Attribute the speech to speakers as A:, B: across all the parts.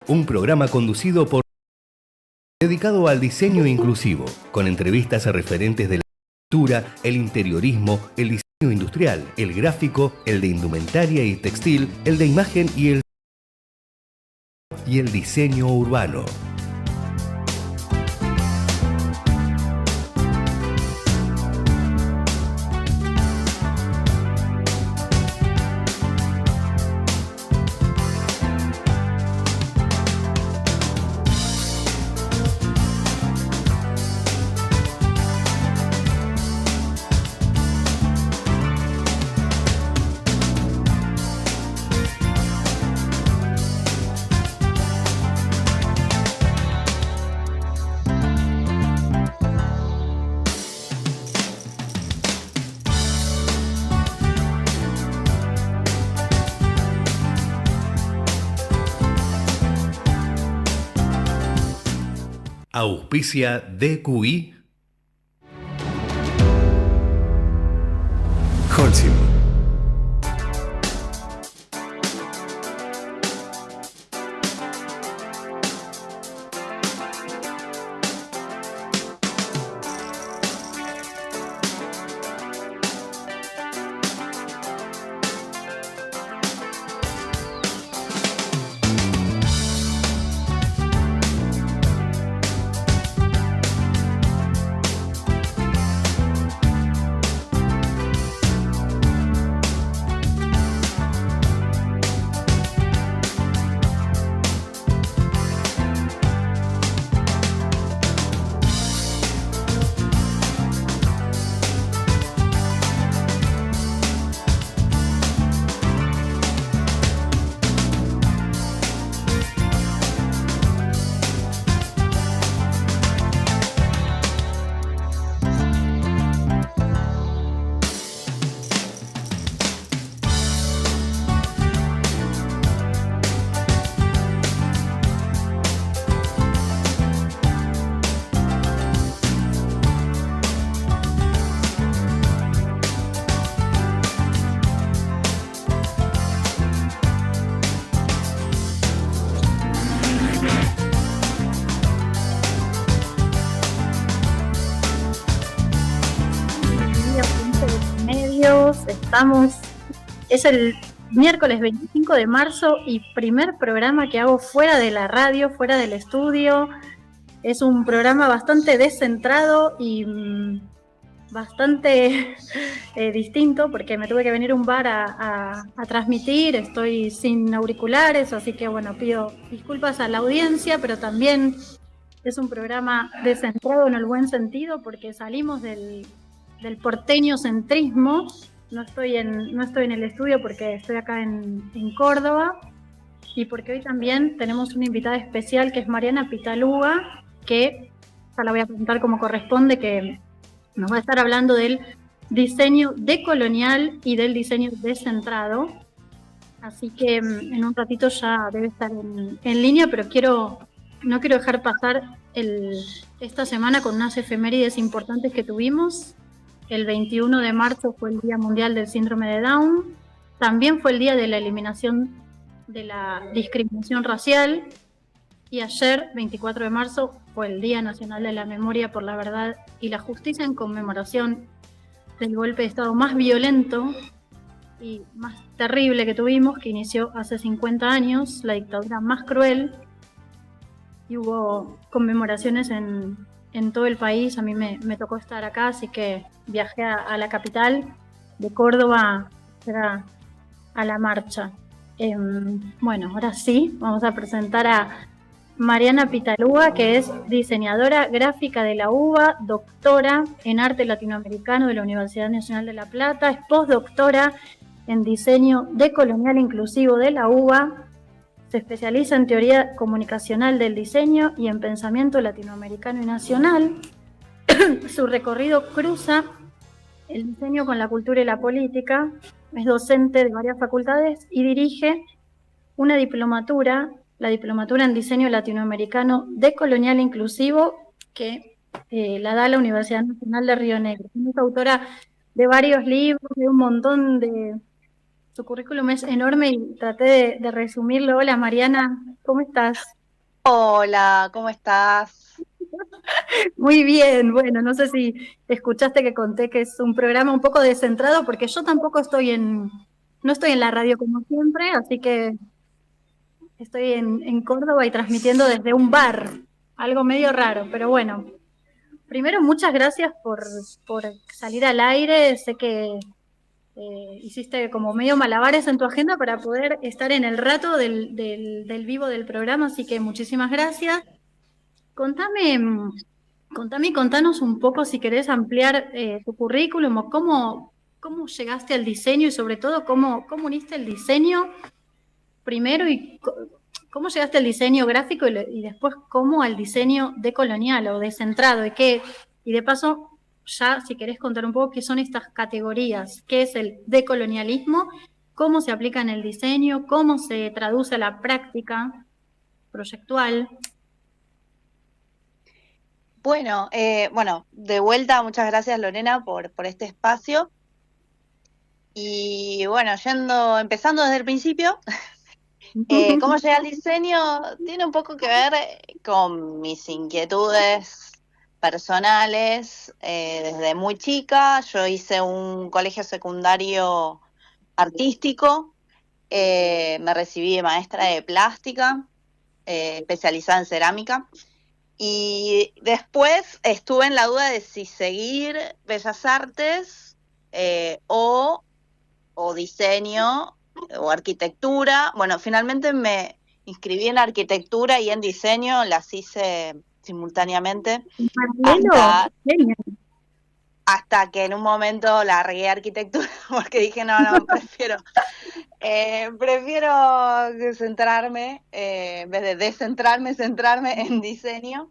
A: un programa conducido por dedicado al diseño inclusivo, con entrevistas a referentes de la arquitectura, el interiorismo, el diseño industrial, el gráfico, el de indumentaria y textil, el de imagen y el diseño urbano. Auspicia DQI. Holcim.
B: Es el miércoles 25 de marzo y primer programa que hago fuera de la radio, fuera del estudio. Es un programa bastante descentrado y bastante distinto porque me tuve que venir a un bar a transmitir. Estoy sin auriculares, así que bueno, pido disculpas a la audiencia, pero también es un programa descentrado en el buen sentido porque salimos del porteño centrismo. No estoy en el estudio porque estoy acá en Córdoba y porque hoy también tenemos una invitada especial que es Mariana Pitaluga, que ya la voy a presentar como corresponde, que nos va a estar hablando del diseño decolonial y del diseño descentrado. Así que en un ratito ya debe estar en línea, pero no quiero dejar pasar esta semana con unas efemérides importantes que tuvimos. El 21 de marzo fue el Día Mundial del Síndrome de Down. También fue el Día de la Eliminación de la Discriminación Racial. Y ayer, 24 de marzo, fue el Día Nacional de la Memoria por la Verdad y la Justicia en conmemoración del golpe de Estado más violento y más terrible que tuvimos, que inició hace 50 años, la dictadura más cruel. Y hubo conmemoraciones en todo el país. A mí me tocó estar acá, así que viajé a la capital de Córdoba a la marcha. Bueno, ahora sí, vamos a presentar a Mariana Pitaluga, que es diseñadora gráfica de la UBA, doctora en arte latinoamericano de la Universidad Nacional de La Plata, es postdoctora en diseño decolonial inclusivo de la UBA. Se especializa en teoría comunicacional del diseño y en pensamiento latinoamericano y nacional. Su recorrido cruza el diseño con la cultura y la política. Es docente de varias facultades y dirige una diplomatura, la diplomatura en diseño latinoamericano decolonial inclusivo, que la da la Universidad Nacional de Río Negro. Es autora de varios libros, de un montón de... Su currículum es enorme y traté de resumirlo. Hola Mariana, ¿cómo estás?
C: Hola, ¿cómo estás?
B: Muy bien, bueno, no sé si escuchaste que conté que es un programa un poco descentrado porque yo tampoco no estoy en la radio como siempre, así que estoy en Córdoba y transmitiendo desde un bar, algo medio raro, pero bueno. Primero, muchas gracias por salir al aire. Sé que hiciste como medio malabares en tu agenda para poder estar en el rato del vivo del programa, así que muchísimas gracias. Contame, contame y contanos un poco si querés ampliar tu currículum o cómo llegaste al diseño y sobre todo cómo uniste el diseño primero y cómo llegaste al diseño gráfico y después cómo al diseño decolonial o descentrado y de paso ya si querés contar un poco qué son estas categorías, qué es el decolonialismo, cómo se aplica en el diseño, cómo se traduce a la práctica proyectual.
C: Bueno, de vuelta, muchas gracias Lorena por este espacio. Y bueno, empezando desde el principio, cómo llegué al diseño tiene un poco que ver con mis inquietudes personales. Desde muy chica, yo hice un colegio secundario artístico, me recibí de maestra de plástica, especializada en cerámica. Y después estuve en la duda de si seguir Bellas Artes o diseño o arquitectura. Bueno, finalmente me inscribí en arquitectura y en diseño, las hice simultáneamente
B: En paralelo,
C: hasta,
B: genial.
C: hasta que en un momento largué arquitectura porque dije, no, prefiero centrarme, en vez de descentrarme, centrarme en diseño.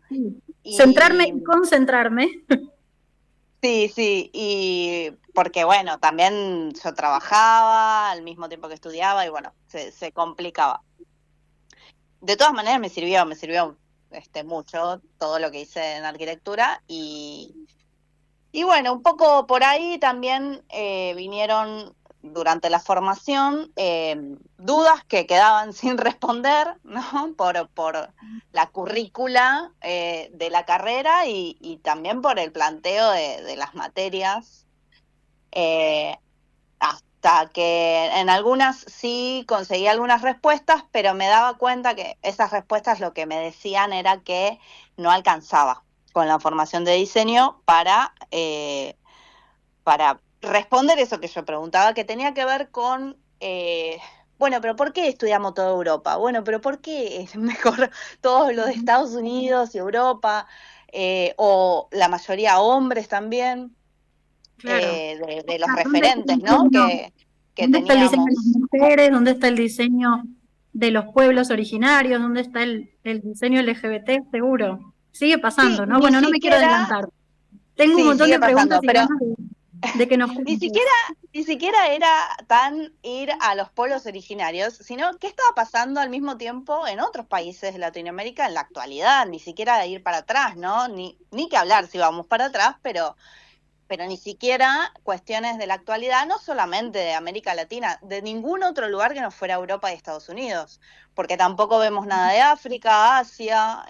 B: Centrarme
C: Y
B: y concentrarme.
C: sí, y porque bueno, también yo trabajaba al mismo tiempo que estudiaba y bueno, se complicaba. De todas maneras me sirvió mucho todo lo que hice en arquitectura y bueno, un poco por ahí también vinieron durante la formación dudas que quedaban sin responder, ¿no? Por la currícula de la carrera y también por el planteo de las materias, eh, hasta que en algunas sí conseguí algunas respuestas, pero me daba cuenta que esas respuestas lo que me decían era que no alcanzaba con la formación de diseño para responder eso que yo preguntaba, que tenía que ver con, bueno, pero ¿por qué estudiamos toda Europa? Bueno, pero ¿por qué es mejor todo lo de Estados Unidos y Europa? O la mayoría hombres también,
B: Claro.
C: de los
B: ¿Dónde está el
C: referentes, ¿no?
B: diseño?
C: Que
B: ¿Dónde está el diseño de las
C: teníamos.
B: mujeres? ¿Dónde está el diseño de los pueblos originarios? ¿Dónde está el diseño LGBT? Seguro. Sigue
C: Sí,
B: pasando, ¿no?
C: ni
B: Bueno, no me quiero
C: siquiera,
B: adelantar. Tengo un
C: sí,
B: montón
C: sigue
B: de preguntas
C: pasando,
B: y
C: pero
B: ganas de que nos
C: Ni
B: cuentes.
C: siquiera, ni siquiera era tan ir a los pueblos originarios, sino qué estaba pasando al mismo tiempo en otros países de Latinoamérica en la actualidad, ni siquiera de ir para atrás, ¿no? Ni que hablar si vamos para atrás, pero ni siquiera cuestiones de la actualidad, no solamente de América Latina, de ningún otro lugar que no fuera Europa y Estados Unidos, porque tampoco vemos nada de África, Asia,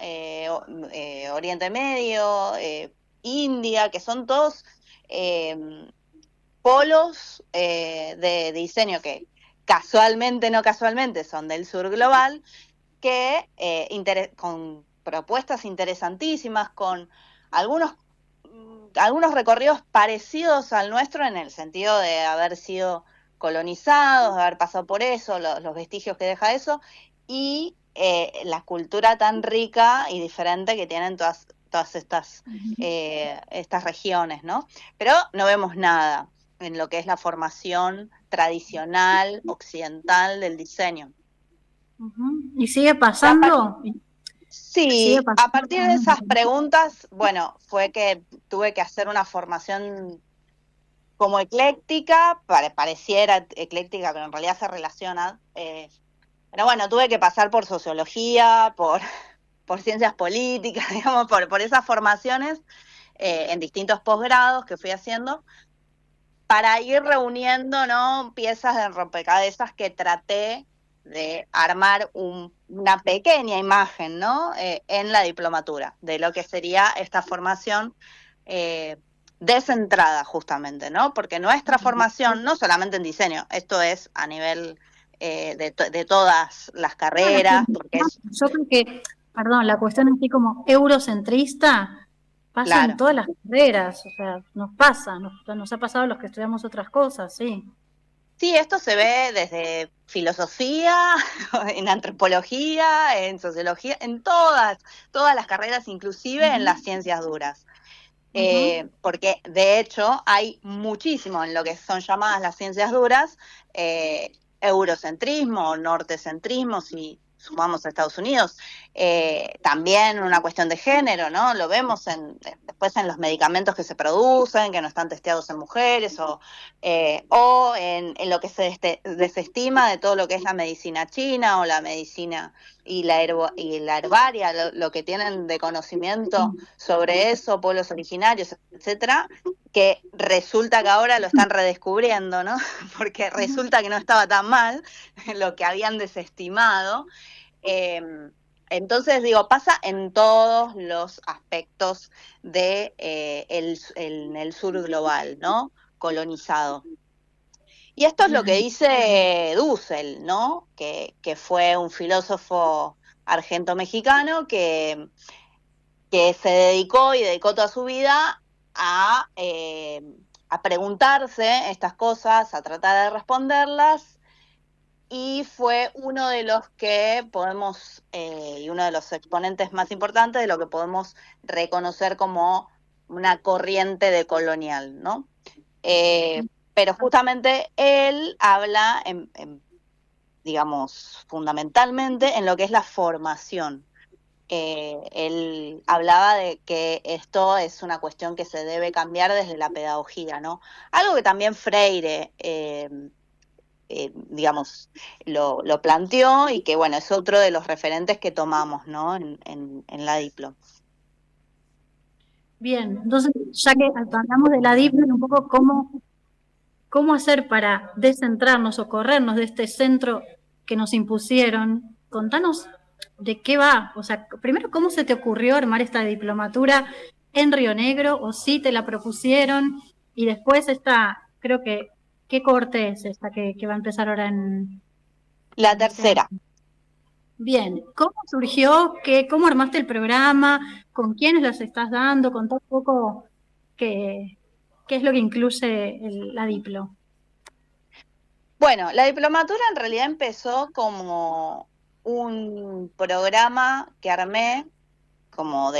C: Oriente Medio, India, que son todos polos de diseño que casualmente, no casualmente, son del sur global, que con propuestas interesantísimas, con algunos, algunos recorridos parecidos al nuestro en el sentido de haber sido colonizados, de haber pasado por eso, los vestigios que deja eso, y la cultura tan rica y diferente que tienen todas estas regiones, ¿no? Pero no vemos nada en lo que es la formación tradicional occidental del diseño.
B: ¿Y sigue
C: Ya
B: pasando? Sigue
C: Sí, a
B: pasando.
C: partir de esas preguntas, bueno, fue que tuve que hacer una formación como ecléctica, pareciera ecléctica, pero en realidad se relaciona. Pero bueno, tuve que pasar por sociología, por ciencias políticas, digamos, por esas formaciones en distintos posgrados que fui haciendo, para ir reuniendo, ¿no? Piezas de rompecabezas que traté de armar una pequeña imagen, ¿no? En la diplomatura, de lo que sería esta formación descentrada justamente, ¿no? Porque nuestra formación, no solamente en diseño, esto es a nivel de todas las carreras, porque es,
B: Yo creo que, perdón, la cuestión así como eurocentrista pasa en
C: claro.
B: todas las carreras, o sea, nos pasa, nos ha pasado a los que estudiamos otras cosas, sí.
C: Sí, esto se ve desde filosofía, en antropología, en sociología, en todas las carreras, inclusive en las ciencias duras. Porque de hecho hay muchísimo en lo que son llamadas las ciencias duras, eurocentrismo, nortecentrismo, si sumamos a Estados Unidos, también una cuestión de género, ¿no? Lo vemos después en los medicamentos que se producen, que no están testeados en mujeres, o en lo que se desestima de todo lo que es la medicina china o la medicina y la herbaria, lo que tienen de conocimiento sobre eso, pueblos originarios, etcétera, que resulta que ahora lo están redescubriendo, ¿no? Porque resulta que no estaba tan mal lo que habían desestimado. Entonces, digo, pasa en todos los aspectos de en el sur global, ¿no? Colonizado. Y esto es lo que
B: Bien.
C: dice Dussel, ¿no? Que fue un filósofo argento-mexicano que se dedicó y dedicó toda su vida a preguntarse estas cosas, a tratar de responderlas, y fue uno de los que podemos, y uno de los exponentes más importantes de lo que podemos reconocer como una corriente decolonial, ¿no? Pero justamente él habla, digamos, fundamentalmente en lo que es la formación. Él hablaba de que esto es una cuestión que se debe cambiar desde la pedagogía, ¿no? Algo que también Freire, digamos, lo planteó y que, bueno, es otro de los referentes que tomamos, ¿no? En la Diplo.
B: Bien, entonces, ya que hablamos de la DIPLO, un poco cómo hacer para descentrarnos o corrernos de este centro que nos impusieron, contanos de qué va. O sea, primero, ¿cómo se te ocurrió armar esta diplomatura en Río Negro o si te la propusieron? Y después creo que, ¿qué corte es esta que va a empezar ahora
C: La
B: en este año?
C: tercera.
B: Bien, ¿cómo surgió? ¿Cómo armaste el programa? ¿Con quiénes las estás dando? Contá un poco qué es lo que incluye la Diplo.
C: Bueno, la diplomatura en realidad empezó como un programa que armé como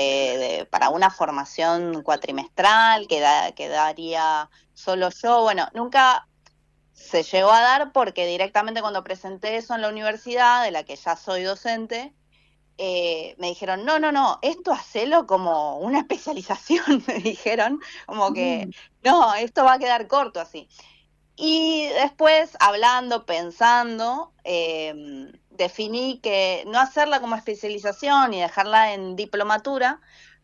C: para una formación cuatrimestral que daría solo yo. Bueno, nunca se llegó a dar porque directamente cuando presenté eso en la universidad, de la que ya soy docente, me dijeron, no, esto hacelo como una especialización, me dijeron, como que, no, esto va a quedar corto así. Y después, hablando, pensando, definí que no hacerla como especialización y dejarla en diplomatura,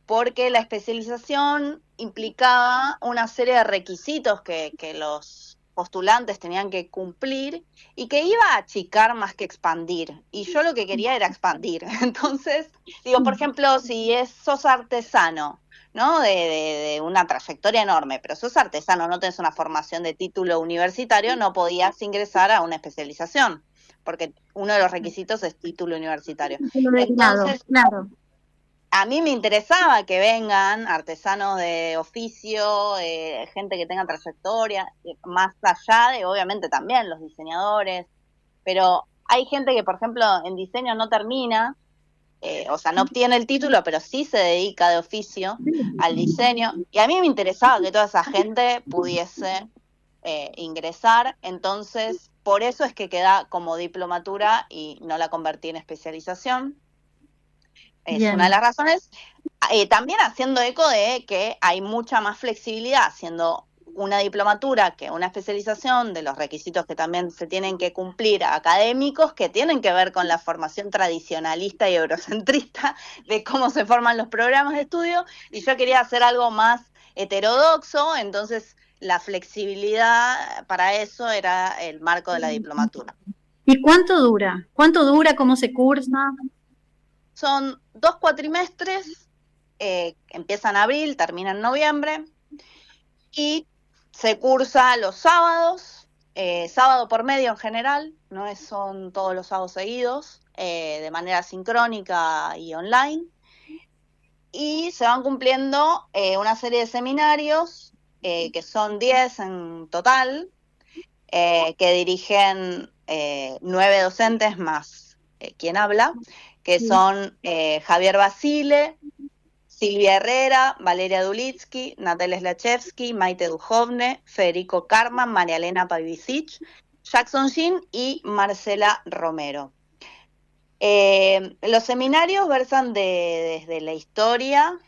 C: porque la especialización implicaba una serie de requisitos que los postulantes tenían que cumplir y que iba a achicar más que expandir. Y yo lo que quería era expandir. Entonces, digo, por ejemplo, si sos artesano, ¿no? De una trayectoria enorme, pero sos artesano, no tenés una formación de título universitario, no podías ingresar a una especialización, porque uno de los requisitos es título universitario. Entonces,
B: Claro.
C: a mí me interesaba que vengan artesanos de oficio, gente que tenga trayectoria, más allá de, obviamente, también los diseñadores, pero hay gente que, por ejemplo, en diseño no termina, o sea, no obtiene el título, pero sí se dedica de oficio al diseño. Y a mí me interesaba que toda esa gente pudiese ingresar, entonces por eso es que queda como diplomatura y no la convertí en especialización. Es una de
B: Bien.
C: las razones. También haciendo eco de que hay mucha más flexibilidad haciendo una diplomatura que una especialización, de los requisitos que también se tienen que cumplir académicos, que tienen que ver con la formación tradicionalista y eurocentrista de cómo se forman los programas de estudio, y yo quería hacer algo más heterodoxo, entonces la flexibilidad para eso era el marco de la diplomatura.
B: ¿Y cuánto dura? ¿Cuánto dura? ¿Cómo se cursa?
C: Son 2 cuatrimestres, empiezan en abril, terminan en noviembre, y se cursa los sábados, sábado por medio en general, no son todos los sábados seguidos, de manera sincrónica y online, y se van cumpliendo una serie de seminarios, que son 10 en total, que dirigen 9 docentes más quien habla, que son Javier Basile, Silvia Herrera, Valeria Dulitsky, Natalia Slachevsky, Maite Duhovne, Federico Carman, María Elena Pavicic, Jackson Shin y Marcela Romero. Los seminarios versan desde la historia,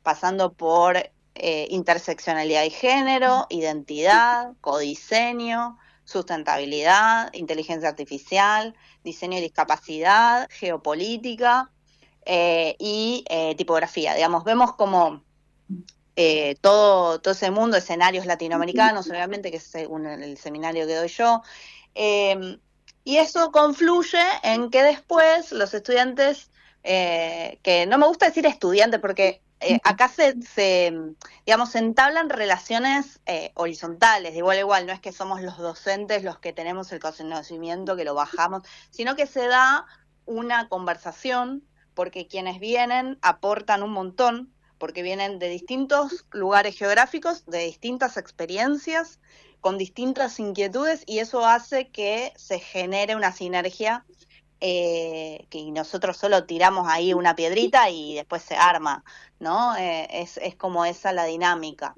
C: pasando por interseccionalidad y género, identidad, codiseño, sustentabilidad, inteligencia artificial, diseño y discapacidad, geopolítica y tipografía. Digamos, vemos como todo ese mundo, escenarios latinoamericanos, obviamente, que es según el seminario que doy yo. Y eso confluye en que después los estudiantes, que no me gusta decir estudiantes porque acá digamos, se entablan relaciones horizontales, de igual a igual, no es que somos los docentes los que tenemos el conocimiento, que lo bajamos, sino que se da una conversación, porque quienes vienen aportan un montón, porque vienen de distintos lugares geográficos, de distintas experiencias, con distintas inquietudes, y eso hace que se genere una sinergia, que nosotros solo tiramos ahí una piedrita y después se arma, ¿no? Es como esa la dinámica.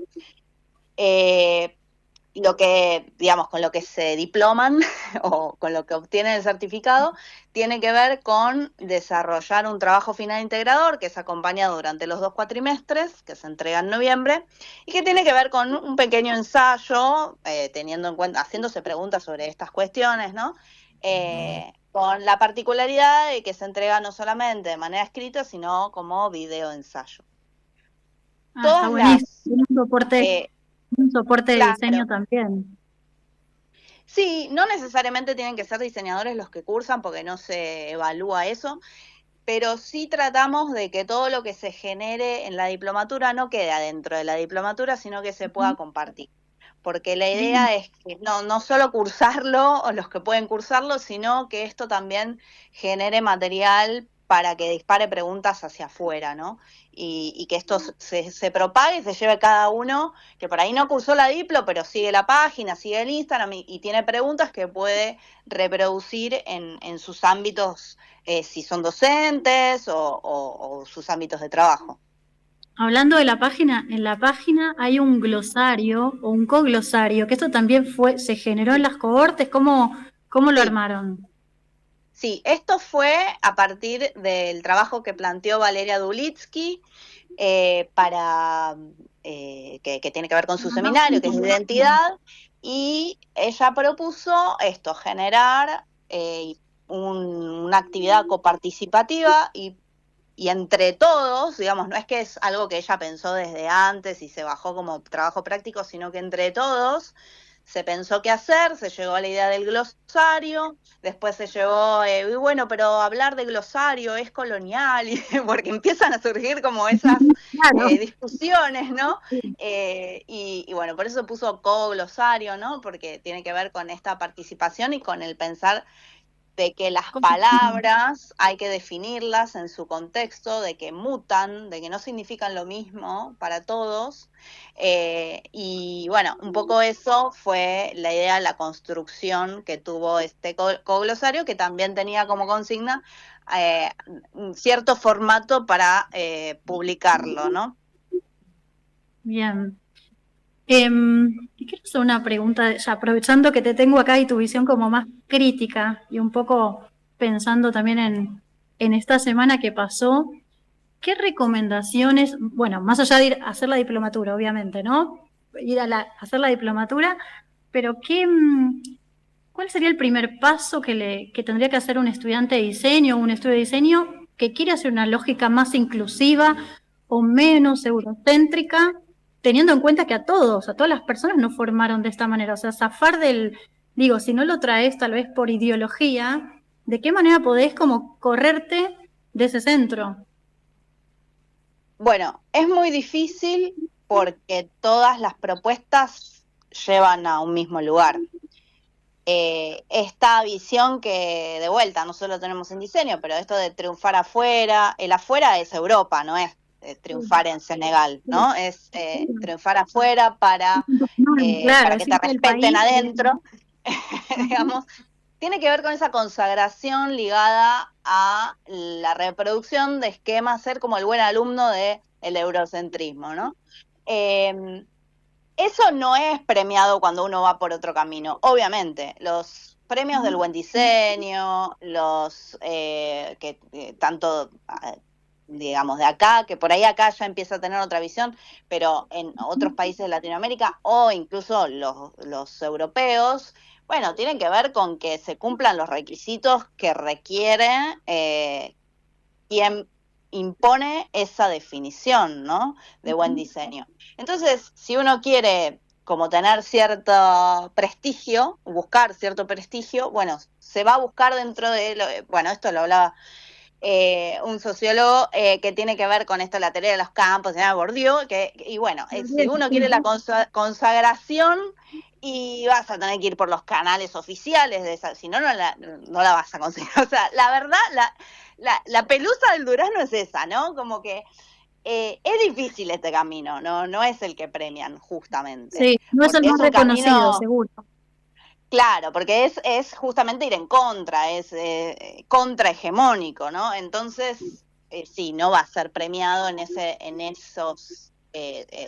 C: Lo que, digamos, con lo que se diploman o con lo que obtienen el certificado, tiene que ver con desarrollar un trabajo final integrador que es acompañado durante los 2 cuatrimestres, que se entrega en noviembre, y que tiene que ver con un pequeño ensayo, teniendo en cuenta, haciéndose preguntas sobre estas cuestiones, ¿no? Con la particularidad de que se entrega no solamente de manera escrita, sino como video ensayo.
B: Está buenísimo. Un soporte de
C: claro,
B: diseño también.
C: Sí, no necesariamente tienen que ser diseñadores los que cursan, porque no se evalúa eso, pero sí tratamos de que todo lo que se genere en la diplomatura no quede adentro de la diplomatura, sino que se pueda compartir. Porque la idea es que no solo cursarlo, o los que pueden cursarlo, sino que esto también genere material para que dispare preguntas hacia afuera, ¿no? Y que esto se propague y se lleve cada uno, que por ahí no cursó la diplo, pero sigue la página, sigue el Instagram y tiene preguntas que puede reproducir en sus ámbitos, si son docentes o sus ámbitos de trabajo.
B: Hablando de la página, en la página hay un glosario o un coglosario, que esto también se generó en las cohortes. ¿Cómo lo armaron?
C: Sí, esto fue a partir del trabajo que planteó Valeria Dulitsky, para que tiene que ver con su seminario, que es identidad, y ella propuso esto, generar una actividad coparticipativa y entre todos, digamos, no es que es algo que ella pensó desde antes y se bajó como trabajo práctico, sino que entre todos se pensó qué hacer, se llegó a la idea del glosario, después se llegó, y bueno, pero hablar de glosario es colonial, porque empiezan a surgir como esas discusiones, ¿no? Y bueno, por eso puso co-glosario, ¿no? Porque tiene que ver con esta participación y con el pensar de que las palabras hay que definirlas en su contexto, de que mutan, de que no significan lo mismo para todos, y bueno, un poco eso fue la idea, la construcción que tuvo este coglosario, que también tenía como consigna un cierto formato para publicarlo, ¿no?
B: Bien. Te quiero hacer una pregunta, ya aprovechando que te tengo acá y tu visión como más crítica y un poco pensando también en esta semana que pasó. ¿Qué recomendaciones, bueno, más allá de ir a hacer la diplomatura, obviamente, ¿no? Ir a hacer la diplomatura, pero ¿cuál sería el primer paso que tendría que hacer un estudiante de diseño o un estudio de diseño que quiere hacer una lógica más inclusiva o menos eurocéntrica, teniendo en cuenta que a todas las personas nos formaron de esta manera? O sea, zafar del digo, si no lo traes tal vez por ideología, ¿de qué manera podés como correrte de ese centro?
C: Bueno, es muy difícil porque todas las propuestas llevan a un mismo lugar. Esta visión que de vuelta no solo tenemos en diseño, pero esto de triunfar afuera, el afuera es Europa, no es triunfar en Senegal, ¿no? Es triunfar afuera
B: Claro,
C: para
B: es
C: que te
B: irte del
C: respeten
B: país.
C: adentro,
B: Ujú.
C: digamos. Tiene que ver con esa consagración ligada a la reproducción de esquemas, ser como el buen alumno del eurocentrismo, ¿no? Eh, Eso no es premiado cuando uno va por otro camino. Obviamente, los premios del buen diseño, los que tanto, digamos, de acá, que por ahí acá ya empieza a tener otra visión, pero en otros países de Latinoamérica o incluso los europeos, bueno, tienen que ver con que se cumplan los requisitos que requiere quien impone esa definición, ¿no? De buen diseño. Entonces, si uno quiere como tener cierto prestigio, buscar cierto prestigio, bueno, se va a buscar dentro de, bueno, esto lo hablaba un sociólogo que tiene que ver con esto, la teoría de los campos, se llama Bourdieu, y bueno, si uno quiere la consagración y vas a tener que ir por los canales oficiales de esa, si no, no la vas a conseguir. O sea, la verdad, la pelusa del durazno es esa, ¿no? Como que es difícil este camino, no es el que premian justamente,
B: Sí, no es el
C: porque
B: más
C: es un
B: reconocido,
C: camino.
B: seguro.
C: Claro, porque es justamente ir en contra, es contrahegemónico, ¿no? Entonces, sí, no va a ser premiado en esos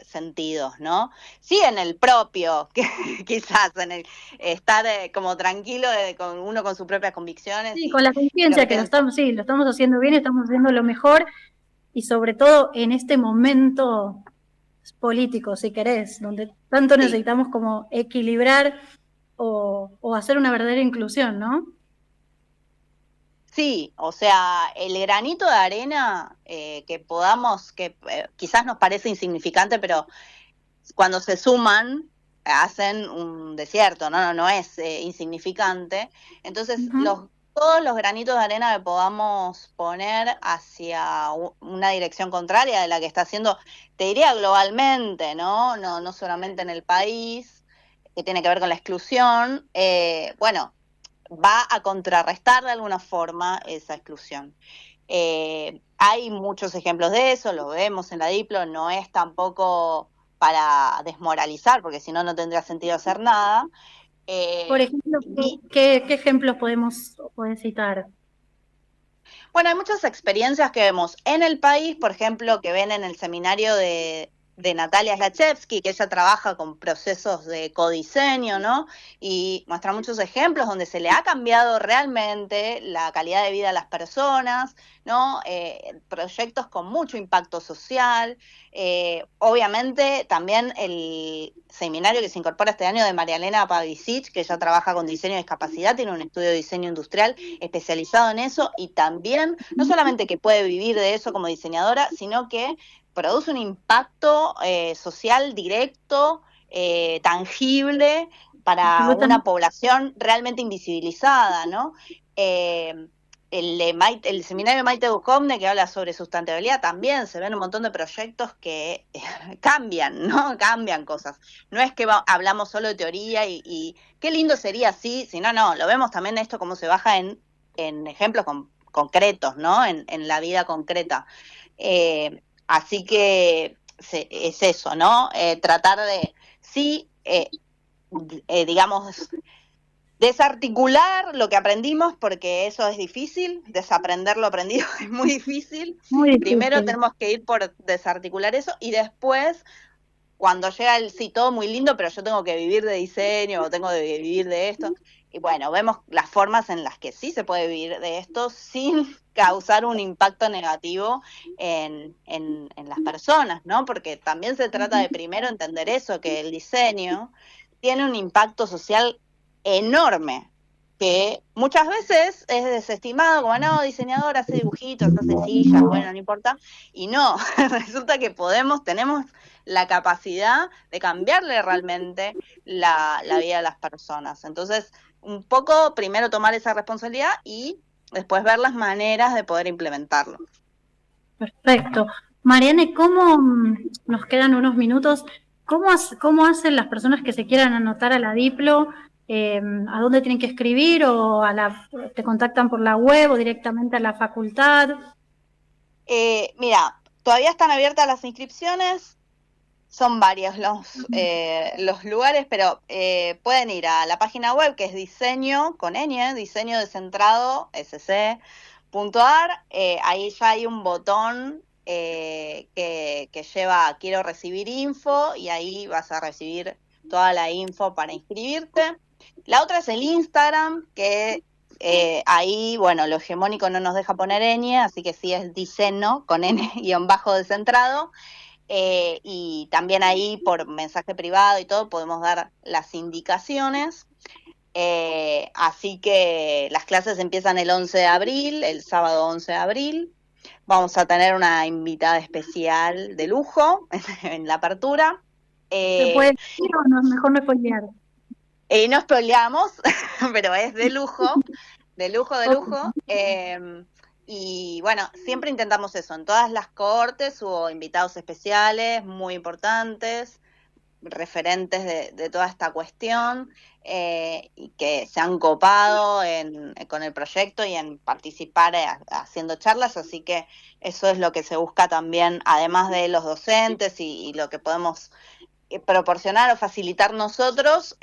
C: sentidos, ¿no? Sí, en el propio, que quizás en el estar como tranquilo con uno con sus propias convicciones
B: Sí,
C: y
B: con la
C: lo que
B: conciencia que lo
C: piensa.
B: estamos, sí, lo estamos haciendo bien, estamos haciendo lo mejor y sobre todo en este momento político, si querés, donde tanto
C: Sí.
B: necesitamos como equilibrar o hacer una verdadera inclusión, ¿no?
C: Sí, o sea, el granito de arena que podamos, que quizás nos parece insignificante, pero cuando se suman hacen un desierto, no es insignificante. Entonces,
B: Ujú.
C: todos los granitos de arena que podamos poner hacia una dirección contraria de la que está haciendo, te diría globalmente, ¿no? No solamente en el país, que tiene que ver con la exclusión, bueno, va a contrarrestar de alguna forma esa exclusión. Hay muchos ejemplos de eso, lo vemos en la Diplo, no es tampoco para desmoralizar, porque si no, no tendría sentido hacer nada.
B: Por
C: Eh,
B: ejemplo,
C: y
B: qué ejemplos podés citar?
C: bueno, hay muchas experiencias que vemos en el país, por ejemplo, que ven en el seminario de Natalia Slachevsky, que ella trabaja con procesos de codiseño, ¿no? Y muestra muchos ejemplos donde se le ha cambiado realmente la calidad de vida a las personas, ¿no? Proyectos con mucho impacto social. Obviamente, también el seminario que se incorpora este año de María Elena Pavicic, que ella trabaja con diseño de discapacidad, tiene un estudio de diseño industrial especializado en eso y también, no solamente que puede vivir de eso como diseñadora, sino que produce un impacto social directo, tangible para una
B: Absolutamente.
C: población realmente invisibilizada, ¿no? Eh, el seminario de Maite Duchovne que habla sobre sustentabilidad también se ven un montón de proyectos que cambian, ¿no? Cambian cosas. No es que hablamos solo de teoría y qué lindo sería así, sino no, lo vemos también esto cómo se baja en ejemplos concretos, ¿no? En la vida concreta. Así que es eso, ¿no? Tratar de, sí, digamos, desarticular lo que aprendimos, porque eso es difícil, desaprender lo aprendido es muy difícil.
B: Muy
C: Primero
B: difícil.
C: tenemos que ir por desarticular eso y después, cuando llega el sí, todo muy lindo, pero yo tengo que vivir de diseño o tengo que vivir de esto. Y bueno, vemos las formas en las que sí se puede vivir de esto sin causar un impacto negativo en las personas, ¿no? Porque también se trata de primero entender eso, que el diseño tiene un impacto social enorme, que muchas veces es desestimado, como no, diseñador hace dibujitos, hace sillas, bueno, no importa, y no, resulta que tenemos la capacidad de cambiarle realmente la vida a las personas. Entonces, un poco primero tomar esa responsabilidad y después ver las maneras de poder implementarlo.
B: Perfecto. Mariane, ¿cómo nos quedan unos minutos? ¿Cómo hacen las personas que se quieran anotar a la Diplo? ¿A dónde tienen que escribir? ¿O te contactan por la web o directamente a la facultad?
C: Mira, todavía están abiertas las inscripciones. Son varios los lugares, pero pueden ir a la página web que es diseño con ñ, diseño descentrado sc.ar. Ahí ya hay un botón que lleva quiero recibir info y ahí vas a recibir toda la info para inscribirte. La otra es el Instagram, que ahí, bueno, lo hegemónico no nos deja poner ñ, así que sí es diseño con n-descentrado. Y también ahí por mensaje privado y todo podemos dar las indicaciones. Así que las clases empiezan el 11 de abril, el sábado 11 de abril. Vamos a tener una invitada especial de lujo en la apertura.
B: ¿Se puede decir o no, mejor no spoilear?
C: No spoileamos, pero es de lujo, de lujo, de lujo. Y bueno, siempre intentamos eso, en todas las cohortes hubo invitados especiales muy importantes, referentes de toda esta cuestión, y que se han copado con el proyecto y en participar haciendo charlas, así que eso es lo que se busca también, además de los docentes y lo que podemos proporcionar o facilitar nosotros,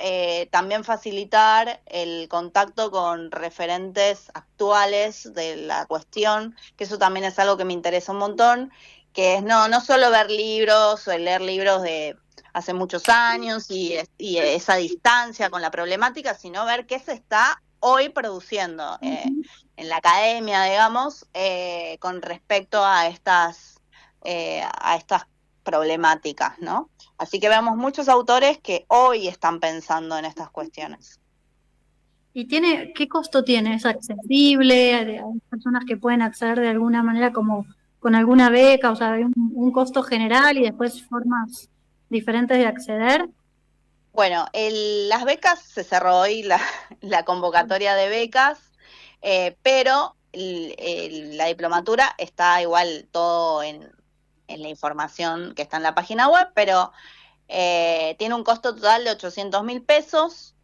C: también facilitar el contacto con referentes actuales de la cuestión, que eso también es algo que me interesa un montón, que es no solo ver libros o leer libros de hace muchos años y esa distancia con la problemática, sino ver qué se está hoy produciendo en la academia, digamos, con respecto a estas problemáticas, ¿no? Así que vemos muchos autores que hoy están pensando en estas cuestiones.
B: ¿Y qué costo tiene? ¿Es accesible? ¿Hay personas que pueden acceder de alguna manera como con alguna beca? O sea, ¿hay un costo general y después formas diferentes de acceder?
C: Bueno, las becas, se cerró hoy la convocatoria de becas, pero la diplomatura está igual todo en la información que está en la página web, pero tiene un costo total de 800.000 pesos,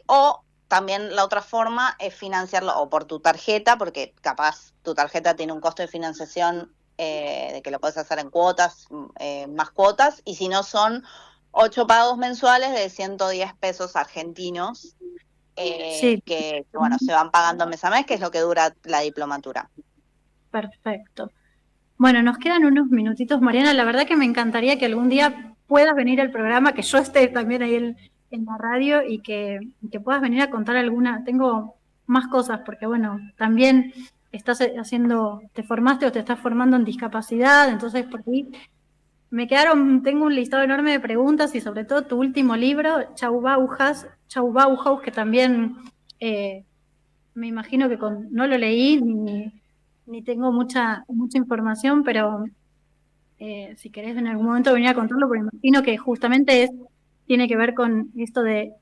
C: o también la otra forma es financiarlo o por tu tarjeta, porque capaz tu tarjeta tiene un costo de financiación de que lo puedes hacer en cuotas, más cuotas, y si no son 8 pagos mensuales de 110 pesos argentinos,
B: Sí,
C: que bueno, se van pagando mes a mes, que es lo que dura la diplomatura.
B: perfecto. Bueno, nos quedan unos minutitos, Mariana. La verdad que me encantaría que algún día puedas venir al programa, que yo esté también ahí en la radio y que puedas venir a contar alguna. Tengo más cosas, porque bueno, también estás te formaste o te estás formando en discapacidad, entonces por ahí tengo un listado enorme de preguntas y sobre todo tu último libro, Chau Bauhaus, que también me imagino que no lo leí ni tengo mucha información, pero si querés en algún momento venir a contarlo, porque imagino que justamente tiene que ver con esto de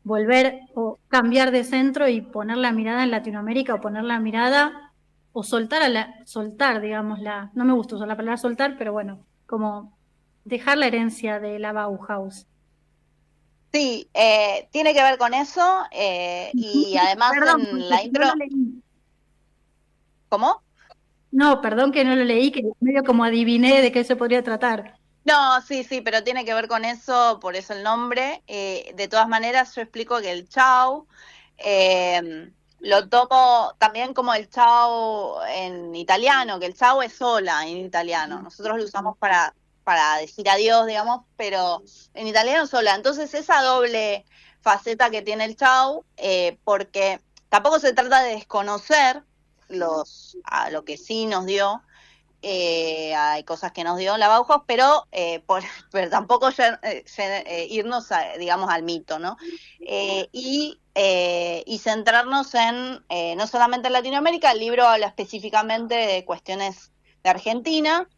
B: volver o cambiar de centro y poner la mirada en Latinoamérica o poner la mirada o soltar, digamos, no me gusta usar la palabra soltar, pero bueno, como dejar la herencia de la Bauhaus.
C: Sí, tiene que ver con eso, y además
B: Perdón,
C: en
B: porque
C: la
B: no
C: intro...
B: lo leí.
C: ¿Cómo?
B: No, perdón que no lo leí, que medio como adiviné de qué se podría tratar.
C: No, sí, pero tiene que ver con eso, por eso el nombre. De todas maneras, yo explico que el chau lo tomo también como el chau en italiano, que el chau es hola en italiano. Nosotros lo usamos para decir adiós, digamos, pero en italiano es hola. Entonces, esa doble faceta que tiene el chau, porque tampoco se trata de desconocer a lo que sí nos dio, hay cosas que nos dio la Bauhaus, pero tampoco irnos, digamos, al mito, ¿no? Y centrarnos en, no solamente en Latinoamérica, el libro habla específicamente de cuestiones de Argentina,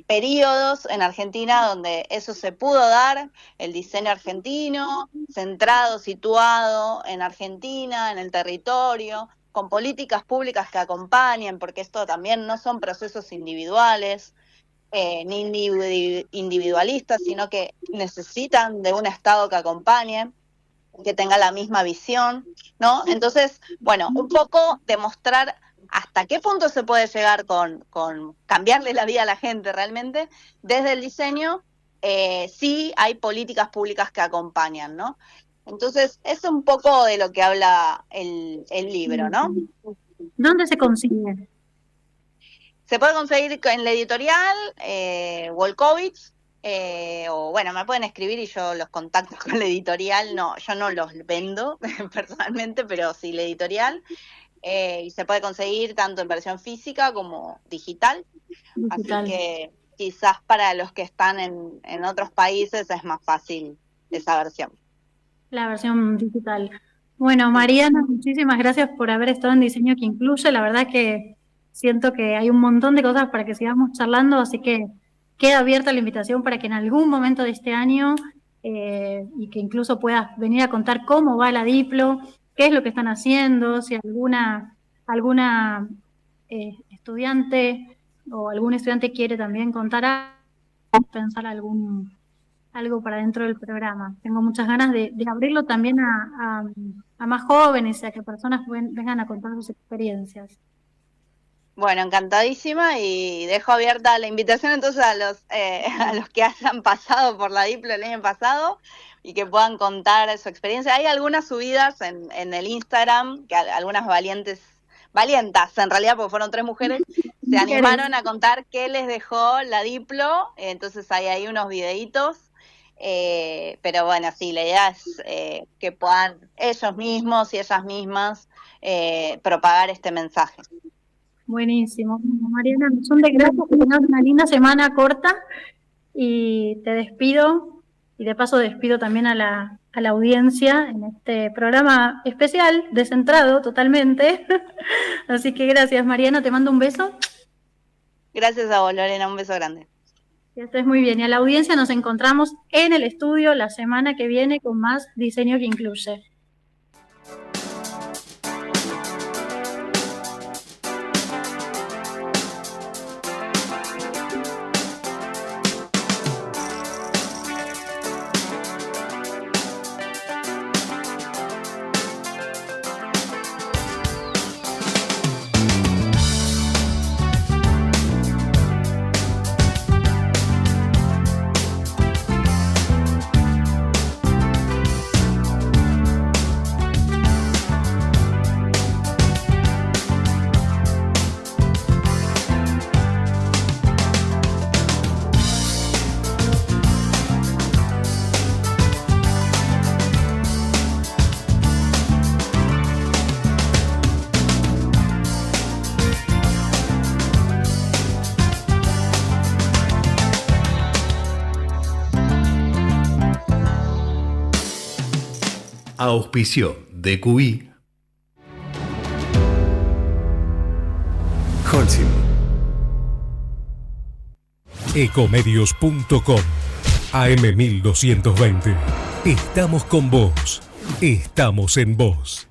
C: periodos en Argentina donde eso se pudo dar, el diseño argentino, centrado, situado en Argentina, en el territorio, con políticas públicas que acompañen, porque esto también no son procesos individuales, ni individualistas, sino que necesitan de un Estado que acompañe, que tenga la misma visión, ¿no? Entonces, bueno, un poco demostrar hasta qué punto se puede llegar con cambiarle la vida a la gente realmente desde el diseño, sí hay políticas públicas que acompañan, ¿no? Entonces, es un poco de lo que habla el libro, ¿no?
B: ¿Dónde se consigue?
C: Se puede conseguir en la editorial, Wolkowitz, o bueno, me pueden escribir y yo los contacto con la editorial. No, yo no los vendo personalmente, pero sí la editorial. Y se puede conseguir tanto en versión física como digital. Así que quizás para los que están en otros países es más fácil esa versión.
B: La versión digital. Bueno, Mariana, muchísimas gracias por haber estado en Diseño que Incluye. La verdad que siento que hay un montón de cosas para que sigamos charlando, así que queda abierta la invitación para que en algún momento de este año y que incluso puedas venir a contar cómo va la Diplo, qué es lo que están haciendo, si alguna estudiante o algún estudiante quiere también contar algo, pensar algo para dentro del programa. Tengo muchas ganas de abrirlo también a más jóvenes, a que personas vengan a contar sus experiencias.
C: Bueno, encantadísima, y dejo abierta la invitación entonces a los que hayan pasado por la Diplo el año pasado y que puedan contar su experiencia. Hay algunas subidas en el Instagram, que algunas valientas en realidad, porque fueron 3 mujeres, se animaron a contar qué les dejó la Diplo, entonces hay ahí unos videitos. Pero bueno, sí, la idea es que puedan ellos mismos y ellas mismas propagar este mensaje.
B: Buenísimo. Mariana, son de gracias, que tengas una linda semana corta y te despido, y de paso despido también a la audiencia en este programa especial, descentrado totalmente. Así que gracias, Mariana, te mando un beso.
C: Gracias a vos, Lorena, un beso grande.
B: Que estés muy bien. Y a la audiencia nos encontramos en el estudio la semana que viene con más Diseño que Incluye.
A: Auspició DQI.
D: Holcim. Ecomedios.com. AM1220. Estamos con vos. Estamos en vos.